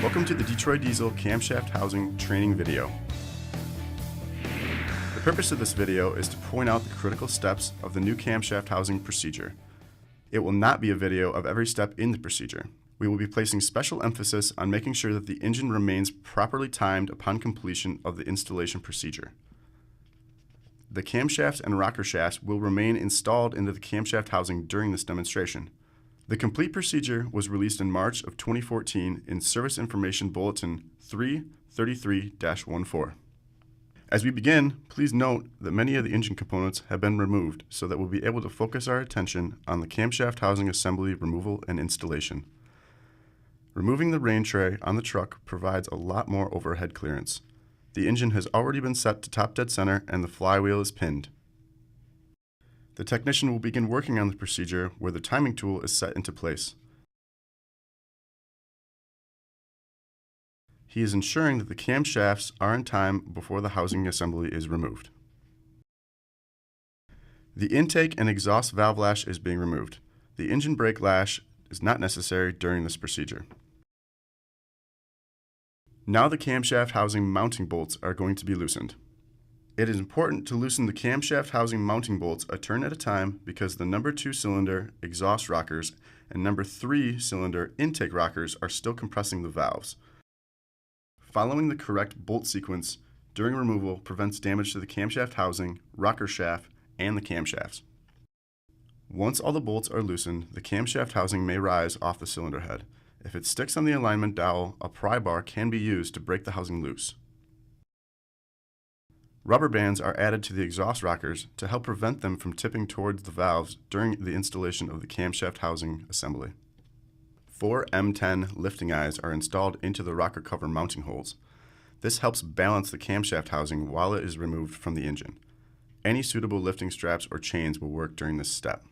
Welcome to the Detroit Diesel camshaft housing training video. The purpose of this video is to point out the critical steps of the new camshaft housing procedure. It will not be a video of every step in the procedure. We will be placing special emphasis on making sure that the engine remains properly timed upon completion of the installation procedure. The camshafts and rocker shafts will remain installed into the camshaft housing during this demonstration. The complete procedure was released in March of 2014 in Service Information Bulletin 333-14. As we begin, please note that many of the engine components have been removed so that we'll be able to focus our attention on the camshaft housing assembly removal and installation. Removing the rain tray on the truck provides a lot more overhead clearance. The engine has already been set to top dead center and the flywheel is pinned. The technician will begin working on the procedure where the timing tool is set into place. He is ensuring that the camshafts are in time before the housing assembly is removed. The intake and exhaust valve lash is being removed. The engine brake lash is not necessary during this procedure. Now the camshaft housing mounting bolts are going to be loosened. It is important to loosen the camshaft housing mounting bolts a turn at a time because the number 2 cylinder exhaust rockers and number 3 cylinder intake rockers are still compressing the valves. Following the correct bolt sequence during removal prevents damage to the camshaft housing, rocker shaft, and the camshafts. Once all the bolts are loosened, the camshaft housing may rise off the cylinder head. If it sticks on the alignment dowel, a pry bar can be used to break the housing loose. Rubber bands are added to the exhaust rockers to help prevent them from tipping towards the valves during the installation of the camshaft housing assembly. 4 M10 lifting eyes are installed into the rocker cover mounting holes. This helps balance the camshaft housing while it is removed from the engine. Any suitable lifting straps or chains will work during this step.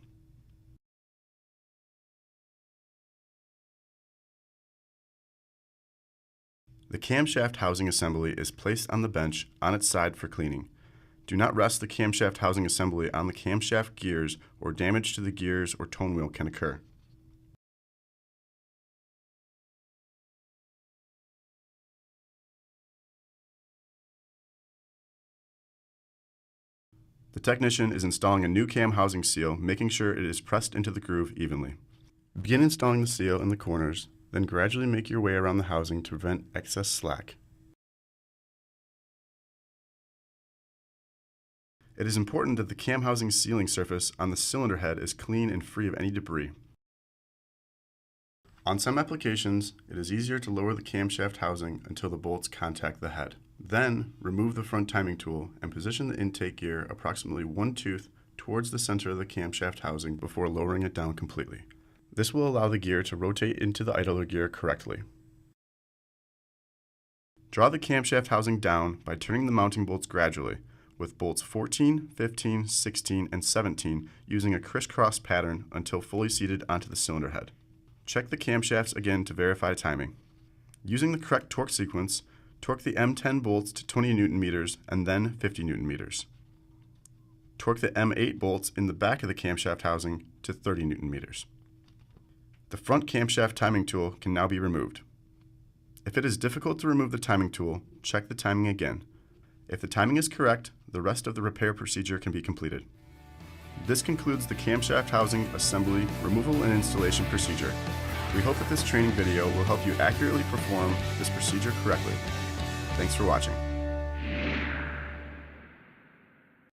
The camshaft housing assembly is placed on the bench on its side for cleaning. Do not rest the camshaft housing assembly on the camshaft gears or damage to the gears or tone wheel can occur. The technician is installing a new cam housing seal, making sure it is pressed into the groove evenly. Begin installing the seal in the corners, then gradually make your way around the housing to prevent excess slack. It is important that the cam housing sealing surface on the cylinder head is clean and free of any debris. On some applications, it is easier to lower the camshaft housing until the bolts contact the head. Then, remove the front timing tool and position the intake gear approximately 1 tooth towards the center of the camshaft housing before lowering it down completely. This will allow the gear to rotate into the idler gear correctly. Draw the camshaft housing down by turning the mounting bolts gradually, with bolts 14, 15, 16, and 17 using a crisscross pattern until fully seated onto the cylinder head. Check the camshafts again to verify timing. Using the correct torque sequence, torque the M10 bolts to 20 Newton meters and then 50 Newton meters. Torque the M8 bolts in the back of the camshaft housing to 30 Newton meters. The front camshaft timing tool can now be removed. If it is difficult to remove the timing tool, check the timing again. If the timing is correct, the rest of the repair procedure can be completed. This concludes the camshaft housing assembly, removal, and installation procedure. We hope that this training video will help you accurately perform this procedure correctly. Thanks for watching.